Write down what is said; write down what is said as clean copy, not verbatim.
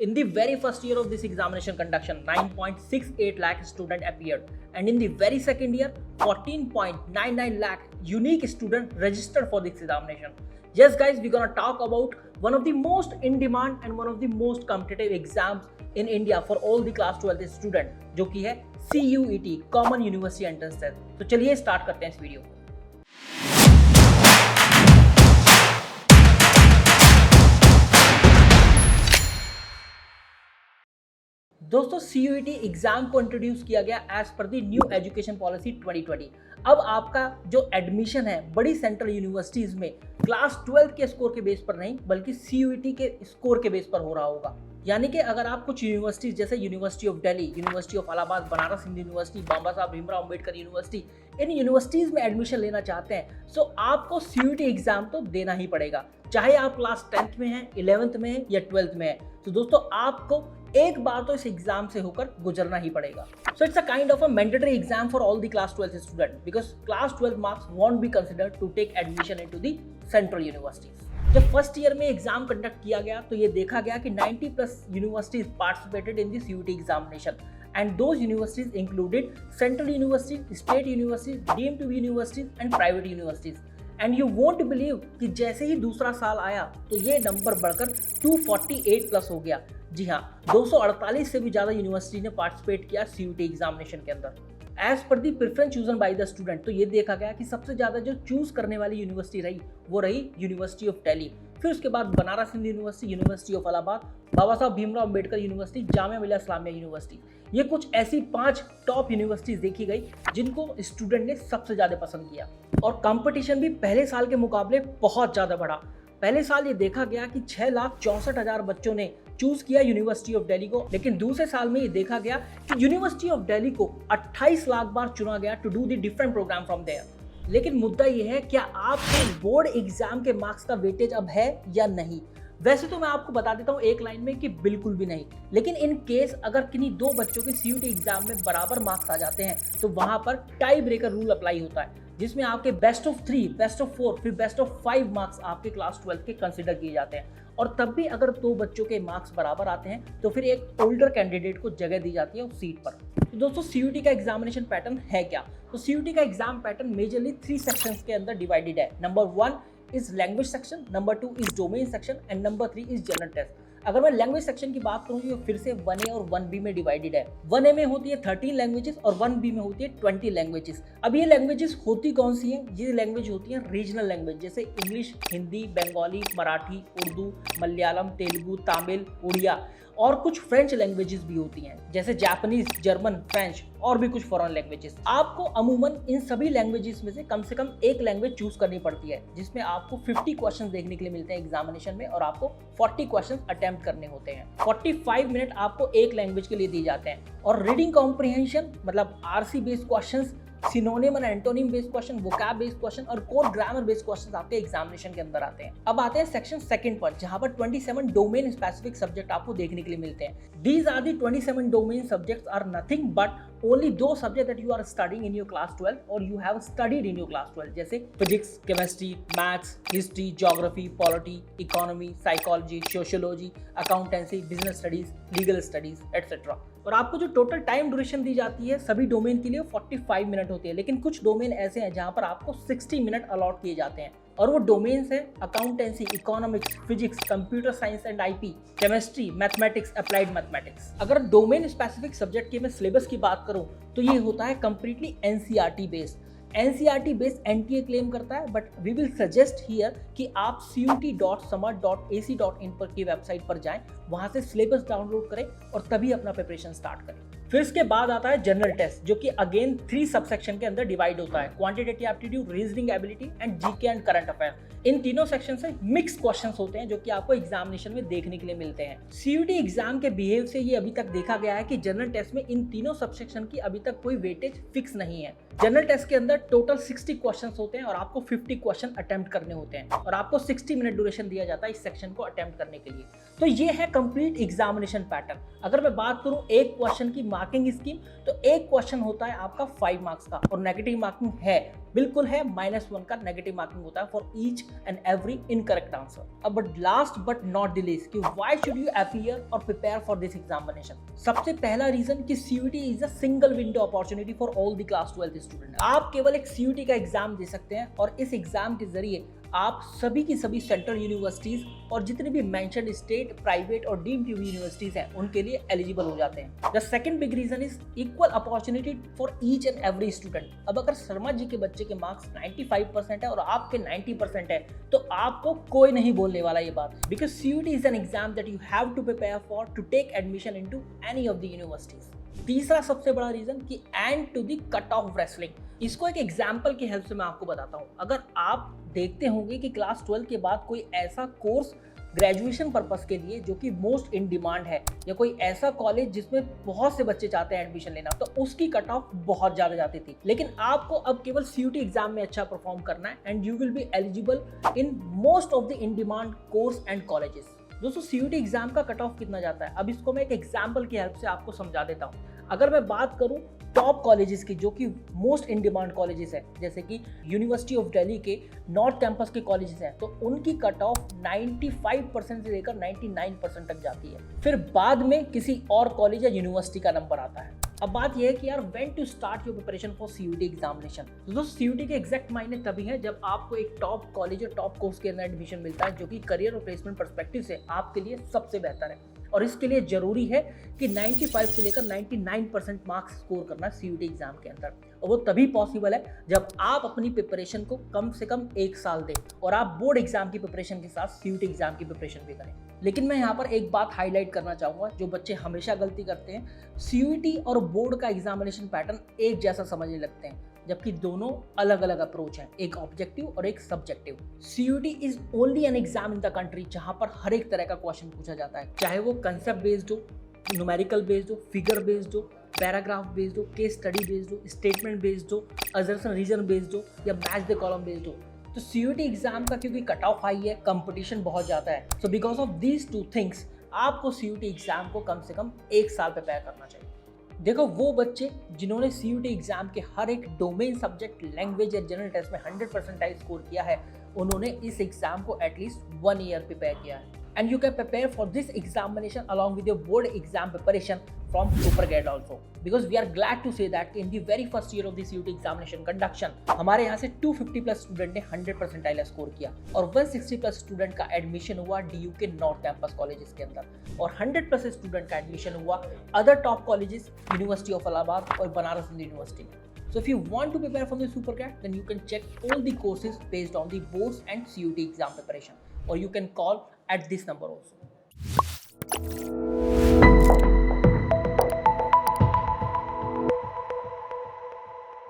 In the very first year of this examination conduction, 9.68 lakh student appeared, and in the very second year, 14.99 lakh unique student registered for this examination. Yes guys, we're gonna talk about one of the most in demand and one of the most competitive exams in India for all the class 12th student, जो कि है CUET Common University Entrance Test. तो चलिए start करते हैं इस video को। दोस्तों CUET एग्जाम को इंट्रोड्यूस किया गया as per the new education policy 2020। अब आपका जो एडमिशन है बड़ी सेंट्रल यूनिवर्सिटीज में क्लास 12 के स्कोर के बेस पर नहीं बल्कि CUET के स्कोर के बेस पर हो रहा होगा। यानी कि अगर आप कुछ यूनिवर्सिटीज जैसे university of Delhi, university of Allahabad, Banaras Hindu university, Baba Sahab Bhimrao Ambedkar university, इन यूनिवर्सिटीज में एडमिशन लेना चाहते हैं सो आपको CUET एग्जाम तो देना ही पड़ेगा, चाहे आप क्लास 10th में हैं, 11th में हैं या 12th में हैं। तो दोस्तों आपको एक बार तो इस एग्जाम से होकर गुजरना ही पड़ेगा। So it's a kind of a mandatory exam for all the class 12 student because class 12 marks won't be considered to take admission into the central universities. जब फर्स्ट ईयर में एग्जाम कंडक्ट किया गया तो ये देखा गया कि 90+ universities participated in the CUET examination and those universities included central universities, state universities, deemed to be universities and private universities. And you won't believe कि जैसे ही दूसरा साल आया तो ये नंबर बढ़कर 248+ हो गया। जी हाँ, 248 से भी ज़्यादा यूनिवर्सिटी ने पार्टिसिपेट किया CUET एग्जामिनेशन के अंदर। As per the preference chosen by the student, तो ये देखा गया कि सबसे ज़्यादा जो चूज करने वाली यूनिवर्सिटी रही वो रही यूनिवर्सिटी ऑफ दिल्ली, फिर उसके बाद Banaras Hindu university, university of Allahabad, Baba Sahab Bhimrao Ambedkar university, Jamia Millia Islamia university. ये कुछ ऐसी 5 टॉप यूनिवर्सिटीज देखी गई जिनको स्टूडेंट ने सबसे ज़्यादा पसंद किया। और कंपटीशन भी पहले साल के मुकाबले बहुत ज़्यादा बढ़ा। पहले साल ये देखा गया कि 6,64,000 बच्चों ने चूज किया यूनिवर्सिटी ऑफ दिल्ली को, लेकिन दूसरे साल में ये देखा गया कि यूनिवर्सिटी ऑफ दिल्ली को 28 लाख बार चुना गया to do the different programme from there. लेकिन मुद्दा ये है, क्या आपके बोर्ड एग्जाम के मार्क्स का वेटेज अब है या नहीं? वैसे तो मैं आपको बता देता हूँ एक लाइन में कि बिल्कुल भी नहीं, लेकिन इन केस अगर किन्हीं 2 बच्चों के CUET एग्जाम में बराबर मार्क्स आ जाते हैं तो वहां पर टाई ब्रेकर रूल अप्लाई होता है, जिसमें आपके बेस्ट ऑफ 3, बेस्ट ऑफ 4, फिर बेस्ट ऑफ 5 मार्क्स आपके क्लास 12 के कंसिडर किए जाते हैं। और तब भी अगर 2 बच्चों के मार्क्स बराबर आते हैं तो फिर एक ओल्डर कैंडिडेट को जगह दी जाती है उस सीट पर। तो दोस्तों CUET का एग्जामिनेशन पैटर्न है क्या? तो CUET का एग्जाम पैटर्न मेजरली 3 सेक्शंस के अंदर डिवाइडेड है। Number 1 is language section, number 2 is domain section and number 3 is general test. अगर मैं लैंग्वेज सेक्शन की बात करूँ तो फिर से 1A और 1B में डिवाइडेड है। 1A में होती है 13 लैंग्वेजेस और 1B में होती है 20 लैंग्वेजेस। अब ये लैंग्वेजेस होती कौन सी हैं? ये लैंग्वेज होती हैं रीजनल लैंग्वेज, जैसे इंग्लिश, हिंदी, बंगाली, मराठी, उर्दू, मलयालम, तेलुगु, तमिल, उड़िया, और कुछ फ्रेंच लैंग्वेजेस भी होती हैं जैसे जापानीज, जर्मन, फ्रेंच और भी कुछ फॉरेन लैंग्वेजेस। आपको अमूमन इन सभी लैंग्वेजेस में से कम एक लैंग्वेज चूज करनी पड़ती है, जिसमें आपको 50 क्वेश्चंस देखने के लिए मिलते हैं एग्जामिनेशन में और आपको 40 क्वेश्चंस अटेम्प्ट करने होते हैं। 45 मिनट आपको एक लैंग्वेज के लिए दिए जाते हैं। और रीडिंग कॉम्प्रिहेंशन मतलब RC based questions, synonym and antonym based question, vocab based question और कोड ग्रामर बेस्ड क्वेश्चंस आपके एग्जामिनेशन के अंदर आते हैं। अब आते हैं सेक्शन 2 पर, जहां पर 27 डोमेन स्पेसिफिक सब्जेक्ट आपको देखने के लिए मिलते हैं। These are the 27 domain subjects are nothing but only those subjects that you are studying in your class 12 or you have studied in your class 12, जैसे physics, chemistry, maths, history, geography, polity, economy, psychology, sociology, accountancy, business studies, legal studies etcetera. और आपको जो total time duration दी जाती है सभी domain के लिए 45 minute होती है, लेकिन कुछ डोमेन ऐसे हैं जहां पर आपको 60 मिनट अलॉट किए जाते हैं। और वो डोमेन्स हैं accountancy, economics, physics, computer science and IP, chemistry, mathematics, applied mathematics. अगर डोमेन स्पेसिफिक सब्जेक्ट के मैं सिलेबस की बात करूं तो ये होता है completely NCERT based. NCERT based NTA claim करता है, but we will suggest here कि आप CUET.summer.ac.in पर की वेबसाइट पर जाएं, वहां से सिलेबस डाउनलोड करें और तभी अपना प्रिपरेशन स्टार्ट करें। फिर इसके बाद आता है जनरल टेस्ट, जो कि अगेन 3 सबसेक्शन के अंदर डिवाइड होता है, quantitative aptitude, reasoning ability and GK and current affair. इन तीनों सेक्शन से मिक्स क्वेश्चंस होते हैं जो कि आपको एग्जामिनेशन में देखने के लिए मिलते हैं। CUET एग्जाम के बिहेव से ये अभी तक देखा गया है कि जनरल टेस्ट में इन तीनों सबसेक्शन की अभी तक कोई वेटेज फिक्स नहीं है। जनरल टेस्ट के अंदर टोटल 60 क्वेश्चंस होते हैं और आपको 50 क्वेश्चन अटेम्प्ट करने होते हैं और आपको 60 मिनट ड्यूरेशन दिया जाता है इस सेक्शन को अटेम्प्ट करने के लिए। तो ये है कंप्लीट एग्जामिनेशन पैटर्न। अगर मैं बात करूं एक क्वेश्चन की मार्किंग स्कीम, तो एक क्वेश्चन होता है आपका 5 मार्क्स का और नेगेटिव मार्किंग है, बिल्कुल है, -1 का नेगेटिव मार्किंग होता है for each and every incorrect answer. अब last but not the least कि व्हाई शुड यू अपीयर और प्रिपेयर फॉर दिस एग्जामिनेशन। सबसे पहला रीजन कि CUET is a single window opportunity for all the class 12 student. आप केवल एक CUET का एग्जाम दे सकते हैं और इस एग्जाम के जरिए आप सभी की सभी सेंट्रल यूनिवर्सिटीज और जितने भी मेंशन्ड स्टेट, प्राइवेट और डीम्ड यूनिवर्सिटीज हैं उनके लिए एलिजिबल हो जाते हैं। The second big reason is equal opportunity for each and every student. अब अगर शर्मा जी के बच्चे के मार्क्स 95% है और आपके 90% है तो आपको कोई नहीं बोलने वाला ये बात, because CUET is an exam that you have to prepare for to take admission into any of the universities. तीसरा सबसे बड़ा रीजन कि end to the cut off wrestling. इसको एक एग्जांपल की हेल्प से मैं आपको बताता हूं। अगर आप देखते होंगे कि क्लास 12 के बाद कोई ऐसा कोर्स ग्रेजुएशन पर्पस के लिए जो कि मोस्ट इन डिमांड है या कोई ऐसा कॉलेज जिसमें बहुत से बच्चे चाहते हैं एडमिशन लेना, तो उसकी कट ऑफ बहुत ज़्यादा जाती थी। लेकिन आपको अब केवल सीयूटी एग्जाम में अच्छा परफॉर्म करना है and you will be eligible in most of the in demand course and colleges. दोस्तों सीयूटी एग्जाम का कट ऑफ कितना जाता है, अब इसको मैं एक एग्जाम्पल की हेल्प से आपको समझा देता हूँ। अगर मैं बात करूं टॉप कॉलेजेस की जो कि मोस्ट इन डिमांड कॉलेजेस हैं, जैसे कि यूनिवर्सिटी ऑफ दिल्ली के नॉर्थ कैंपस के कॉलेजेस हैं, तो उनकी कट ऑफ 95% से लेकर 99% तक जाती है। फिर बाद में किसी और कॉलेज या यूनिवर्सिटी का नंबर आता है। अब बात यह है कि यार when to start your preparation for CUET examination. दोस्तों सीयूटी के एग्जैक्ट मायने तभी है जब आपको एक टॉप कॉलेज और टॉप कोर्स के अंदर एडमिशन मिलता है जो कि करियर और प्लेसमेंट पर्सपेक्टिव से आपके लिए सबसे बेहतर है। और इसके लिए जरूरी है कि 95 से लेकर 99% मार्क्स स्कोर करना सीयूटी एग्जाम के अंदर, और वो तभी पॉसिबल है जब आप अपनी प्रिपरेशन को कम से कम 1 साल दें और आप बोर्ड एग्जाम की प्रिपरेशन के साथ सीयूटी एग्जाम की प्रिपरेशन भी करें। लेकिन मैं यहाँ पर एक बात हाईलाइट करना चाहूँगा जो बच्चे हमेशा गलती करते हैं, सीयूटी और बोर्ड का एग्जामिनेशन पैटर्न एक जैसा समझने लगते हैं, जबकि दोनों अलग अलग अप्रोच हैं, एक ऑब्जेक्टिव और एक subjective. CUET is only an exam in the country जहां पर हर एक तरह का क्वेश्चन पूछा जाता है, चाहे वो कंसेप्ट बेस्ड हो, न्यूमेरिकल बेस्ड हो, फिगर बेस्ड हो, पैराग्राफ बेस्ड हो, केस स्टडी बेस्ड हो, स्टेटमेंट बेस्ड हो, असर्शन रीजन बेस्ड हो या मैच द कॉलम बेस्ड हो। तो सीयूटी एग्जाम का क्योंकि कट ऑफ हाई है, कंपटीशन बहुत ज़्यादा है, so because of these 2 things आपको सीयूटी एग्जाम को कम से कम 1 साल प्रिपेयर करना चाहिए। देखो वो बच्चे जिन्होंने सीयूटी एग्जाम के हर एक डोमेन सब्जेक्ट, लैंग्वेज या जनरल टेस्ट में 100% स्कोर किया है, उन्होंने इस एग्जाम को एटलीस्ट 1 ईयर प्रिपेयर किया है। And you can prepare for this examination along with your board exam preparation from super grade also, because we are glad to say that in the very first year of the CUET examination conduction हमारे यहाँ से 250+ student ने 100% score किया और 160+ student का admission हुआ DU के north campus colleges के अंदर और 100+ स्टूडेंट का एडमिशन हुआ other top colleges, university of Allahabad और बनारस हिंदू यूनिवर्सिटी में। So if you want to prepare for the SuperGAT, then you can check all the courses based on the boards and CUT exam preparation, or you can call at this number also.